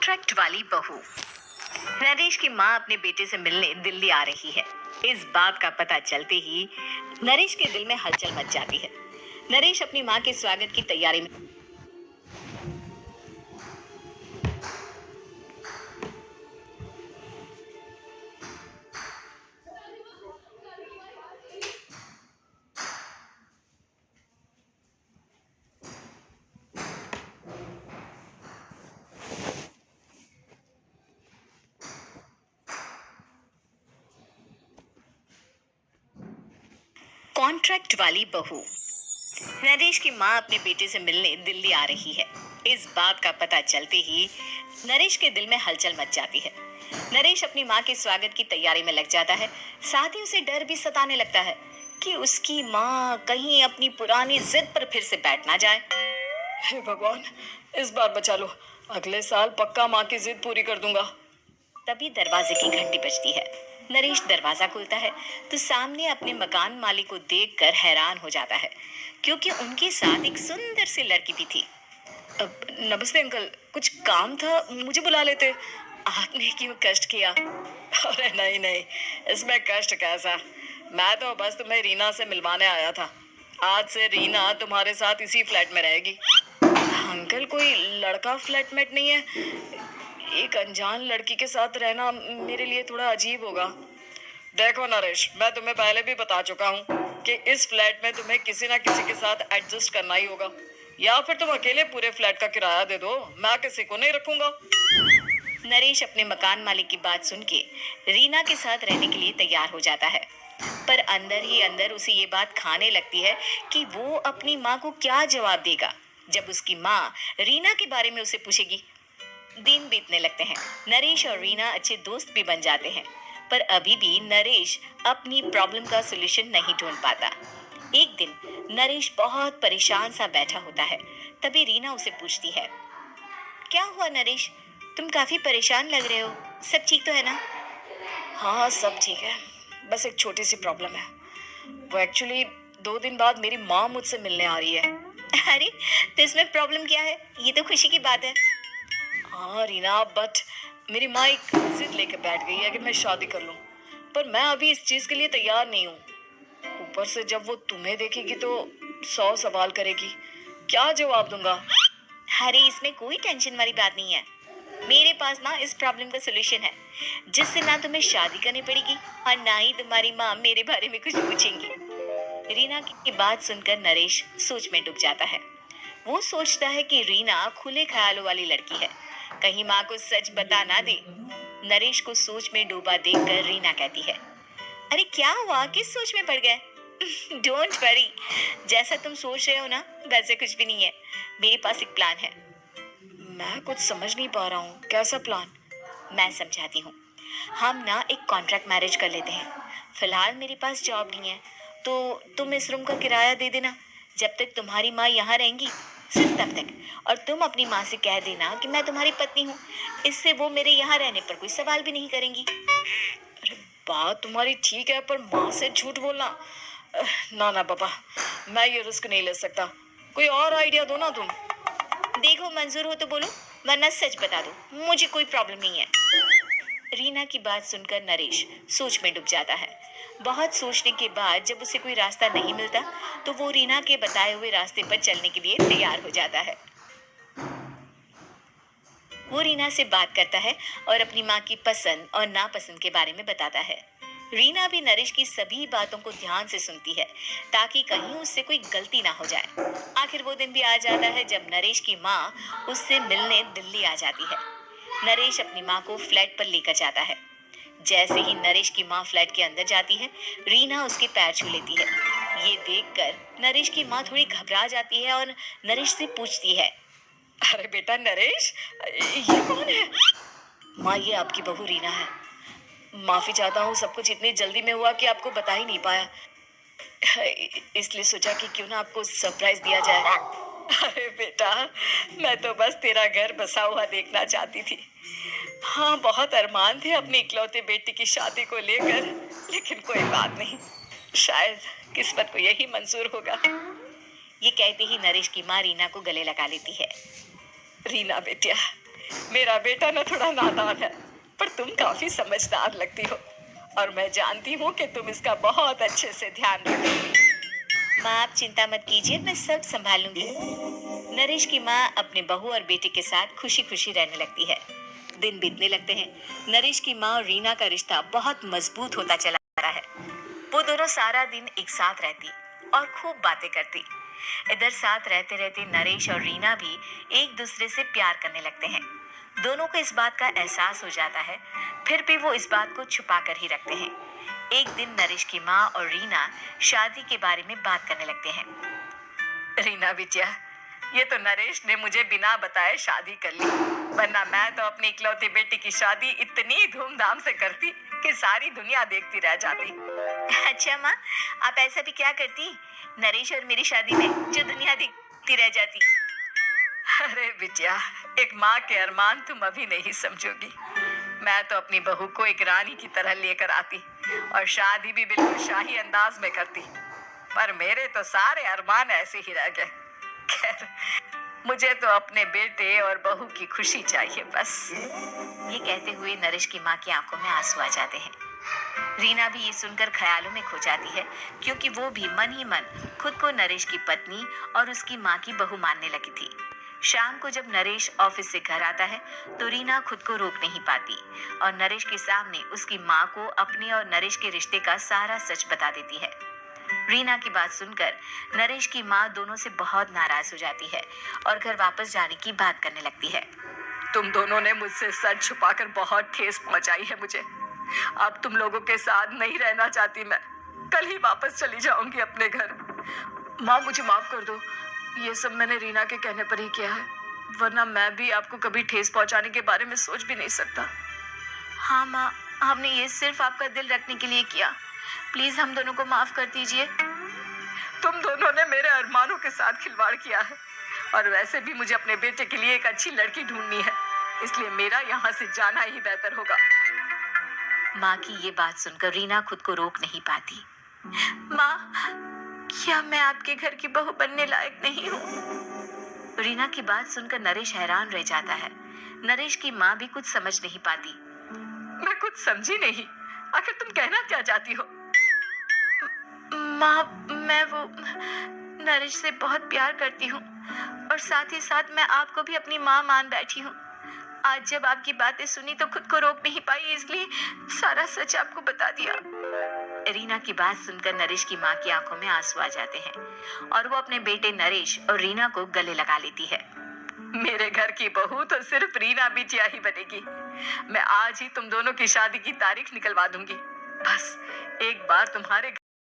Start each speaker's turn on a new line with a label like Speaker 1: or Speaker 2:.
Speaker 1: Contract वाली बहू। नरेश की माँ अपने बेटे से मिलने दिल्ली आ रही है। इस बात का पता चलते ही नरेश के दिल में हलचल मच जाती है। नरेश अपनी माँ के स्वागत की तैयारी में कॉन्ट्रैक्ट वाली बहू। नरेश की माँ अपने बेटे से मिलने दिल्ली आ रही है। इस बात का पता चलते ही नरेश के दिल में हलचल मच जाती है। नरेश अपनी माँ के स्वागत की तैयारी में लग जाता है। साथ ही उसे डर भी सताने लगता है कि उसकी माँ कहीं अपनी पुरानी जिद पर फिर से बैठ ना जाए।
Speaker 2: हे भगवान, इस बार बचा लो। अगले साल पक्का माँ की जिद पूरी कर दूंगा।
Speaker 1: तभी दरवाजे की घंटी बजती है। नरेश दरवाजा खोलता है तो सामने अपने मकान मालिक को देखकर हैरान हो जाता है, क्योंकि उनके साथ एक सुंदर सी लड़की भी थी।
Speaker 2: नमस्ते अंकल, कुछ काम था, मुझे बुला लेते। आपने क्यों कष्ट किया? अरे नहीं नहीं, इसमें कष्ट कैसा। मैं तो बस तुम्हें रीना से मिलवाने आया था। आज से रीना तुम्हारे साथ इसी फ्लैट में रहेगी। अंकल, कोई लड़का फ्लैटमेट नहीं है? एक अनजान लड़की के साथ रहना मेरे लिए थोड़ा अजीब होगा। देखो नरेश, मैं तुम्हें पहले भी बता चुका हूँ कि इस फ्लैट में तुम्हें किसी ना किसी के साथ एडजस्ट करना ही होगा, या फिर तुम अकेले पूरे फ्लैट का किराया दे दो, मैं किसी को नहीं रखूंगा।
Speaker 1: नरेश अपने मकान मालिक की बात सुन के रीना के साथ रहने के लिए तैयार हो जाता है, पर अंदर ही अंदर उसे ये बात खाने लगती है कि वो अपनी माँ को क्या जवाब देगा जब उसकी माँ रीना के बारे में उसे पूछेगी। दिन बीतने लगते हैं। नरेश और रीना अच्छे दोस्त भी बन जाते हैं, पर अभी भी नरेश अपनी प्रॉब्लम का सलूशन नहीं ढूंढ पाता। एक दिन नरेश बहुत परेशान सा बैठा होता है। तभी रीना उसे पूछती है, क्या हुआ नरेश, तुम काफी परेशान लग रहे हो, सब ठीक तो है ना?
Speaker 2: हाँ, सब ठीक है। बस एक छोटी सी प्रॉब्लम है। वो एक्चुअली 2 दिन बाद मेरी माँ मुझसे मिलने आ रही है।
Speaker 1: अरे, तो इसमें प्रॉब्लम क्या है? ये तो खुशी की बात है।
Speaker 2: हाँ रीना, बट मेरी माँ एक जिद लेके बैठ गई है कि मैं शादी कर लूँ, पर मैं अभी इस चीज़ के लिए तैयार नहीं हूँ। ऊपर से जब वो तुम्हें देखेगी तो 100 सवाल करेगी। क्या जवाब दूंगा?
Speaker 1: अरे, इसमें कोई टेंशन वाली बात नहीं है। मेरे पास ना इस प्रॉब्लम का सलूशन है, जिससे ना तुम्हें शादी करनी पड़ेगी और ना ही तुम्हारी माँ मेरे बारे में कुछ पूछेंगी। रीना की बात सुनकर नरेश सोच में डूब जाता है। वो सोचता है कि रीना खुले ख्यालों वाली लड़की है, कहीं माँ को सच बता ना दे। नरेश को सोच में डूबा देखकर रीना कहती है, अरे क्या हुआ, किस सोच में पड़ गए? डोंट वरी, जैसा तुम सोच रहे हो ना वैसे कुछ भी नहीं है। मेरे पास एक प्लान है।
Speaker 2: मैं कुछ समझ नहीं पा रहा हूँ। कैसा प्लान?
Speaker 1: मैं समझाती हूँ। हम ना एक कॉन्ट्रैक्ट मैरिज कर लेते हैं। फिलहाल मेरे पास जॉब नहीं है, तो तुम इस रूम का किराया दे देना जब तक तुम्हारी माँ यहाँ रहेंगी, सिर्फ तब तक। और तुम अपनी माँ से कह देना कि मैं तुम्हारी पत्नी हूँ। इससे वो मेरे यहाँ रहने पर कोई सवाल भी नहीं करेंगी।
Speaker 2: अरे, बात तुम्हारी ठीक है, पर माँ से झूठ बोलना, ना ना पापा, मैं ये रिस्क नहीं ले सकता। कोई और आइडिया दो ना तुम।
Speaker 1: देखो, मंजूर हो तो बोलो, वरना सच बता दो, मुझे कोई प्रॉब्लम नहीं है। रीना की बात सुनकर नरेश सोच में डूब जाता है। बहुत सोचने के बाद जब उसे कोई रास्ता नहीं मिलता, तो वो रीना के बताए हुए रास्ते पर चलने के लिए तैयार हो जाता है। वो रीना से बात करता है और अपनी माँ की पसंद और नापसंद के बारे में बताता है। रीना भी नरेश की सभी बातों को ध्यान से सुनती है, ताकि कहीं उससे कोई गलती ना हो जाए। आखिर वो दिन भी आ जाता है जब नरेश की माँ उससे मिलने दिल्ली आ जाती है। नरेश अपनी माँ को फ्लैट पर लेकर जाता है। जैसे ही नरेश की माँ फ्लैट के अंदर जाती है, रीना उसके पैर छू लेती है। ये देखकर नरेश की माँ थोड़ी घबरा जाती है और नरेश से पूछती है,
Speaker 2: अरे बेटा नरेश, ये कौन है? माँ, ये आपकी बहू रीना है। माफी चाहता हूँ, सब कुछ इतनी जल्दी में हुआ कि आपको बता ही नहीं पाया, इसलिए सोचा कि क्यों ना आपको सरप्राइज दिया जाए। अरे बेटा, मैं तो बस तेरा घर बसा हुआ देखना चाहती थी। हाँ, बहुत अरमान थे अपनी इकलौते बेटी की शादी को लेकर, लेकिन कोई बात नहीं, शायद किस्मत को यही मंजूर होगा।
Speaker 1: ये कहते ही नरेश की माँ रीना को गले लगा लेती है।
Speaker 2: रीना बेटिया, मेरा बेटा ना थोड़ा नादान है, पर तुम काफी समझदार लगती हो और मैं जानती हूँ कि तुम इसका बहुत अच्छे से ध्यान रखोगी।
Speaker 1: माँ आप चिंता मत कीजिए, मैं सब संभाल लूंगी। नरेश की माँ अपने बहू और बेटे के साथ खुशी खुशी रहने लगती है। दिन बीतने लगते हैं। नरेश की माँ और रीना का रिश्ता बहुत मजबूत होता चला जा रहा है। वो दोनों सारा दिन एक साथ रहती और खूब बातें करती। इधर साथ रहते रहते नरेश और रीना भी एक दूसरे से प्यार करने लगते हैं। दोनों को इस बात का एहसास हो जाता है, फिर भी वो इस बात को छुपा कर ही रखते हैं। एक दिन नरेश की माँ और रीना शादी के बारे में बात करने लगते हैं।
Speaker 2: रीना बिटिया, ये तो नरेश ने मुझे बिना बताए शादी कर ली, वरना मैं तो अपनी इकलौती बेटी की शादी इतनी धूमधाम से करती कि सारी दुनिया देखती रह जाती।
Speaker 1: अच्छा माँ, आप ऐसा भी क्या करती नरेश और मेरी शादी में जो दुनिया देखती रह जाती?
Speaker 2: अरे बिटिया, एक माँ के अरमान तुम अभी नहीं समझोगी। मैं तो अपनी बहू को एक रानी की तरह लेकर आती और शादी भी बिल्कुल शाही अंदाज में करती, पर मेरे तो सारे अरमान ऐसे ही रह गए। खैर, मुझे तो अपने बेटे और बहू की खुशी चाहिए बस।
Speaker 1: ये कहते हुए नरेश की माँ की आंखों में आंसू आ जाते हैं। रीना भी ये सुनकर ख्यालों में खो जाती है, क्योंकि वो भी मन ही मन खुद को नरेश की पत्नी और उसकी माँ की बहू मानने लगी थी। शाम को जब नरेश ऑफिस से घर आता है तो रीना खुद को रोक नहीं पाती और नरेश के सामने उसकी माँ को अपने और नरेश के रिश्ते का सारा सच बता देती है। रीना की बात सुनकर नरेश की माँ दोनों से बहुत नाराज हो जाती है और घर वापस जाने की बात करने लगती है।
Speaker 2: तुम दोनों ने मुझसे सच छुपाकर बहुत ठेस पहुंचाई है मुझे। अब तुम लोगों के साथ नहीं रहना चाहती मैं। कल ही वापस चली जाऊंगी अपने घर। माँ मुझे माफ कर दो, ये सब मैंने रीना के कहने पर ही किया है, वरना मैं भी आपको कभी ठेस पहुंचाने के बारे में सोच भी नहीं सकता।
Speaker 1: हाँ माँ, हमने ये सिर्फ आपका दिल रखने के लिए किया। प्लीज हम दोनों को माफ कर दीजिए।
Speaker 2: तुम दोनों ने मेरे अरमानों के साथ खिलवाड़ किया है और वैसे भी मुझे अपने बेटे के लिए एक अच्छी लड़की ढूंढनी है, इसलिए मेरा यहाँ से जाना ही बेहतर होगा।
Speaker 1: माँ की ये बात सुनकर रीना खुद को रोक नहीं पाती। माँ, क्या मैं आपके घर की बहू बनने लायक नहीं हूँ? रीना की बात सुनकर नरेश हैरान रह जाता है। नरेश की माँ भी कुछ समझ नहीं पाती।
Speaker 2: मैं कुछ समझी नहीं, आखिर तुम कहना क्या चाहती हो?
Speaker 1: माँ, मैं वो नरेश से बहुत प्यार करती हूँ और साथ ही साथ मैं आपको भी अपनी माँ मान बैठी हूँ। आज जब आपकी बातें सुनी तो खुद को रोक नहीं पाई, इसलिए सारा सच आपको बता दिया। रीना की बात सुनकर नरेश की माँ की आंखों में आंसू आ जाते हैं और वो अपने बेटे नरेश और रीना को गले लगा लेती है।
Speaker 2: मेरे घर की बहू तो सिर्फ रीना बिटिया ही बनेगी। मैं आज ही तुम दोनों की शादी की तारीख निकलवा दूंगी। बस एक बार तुम्हारे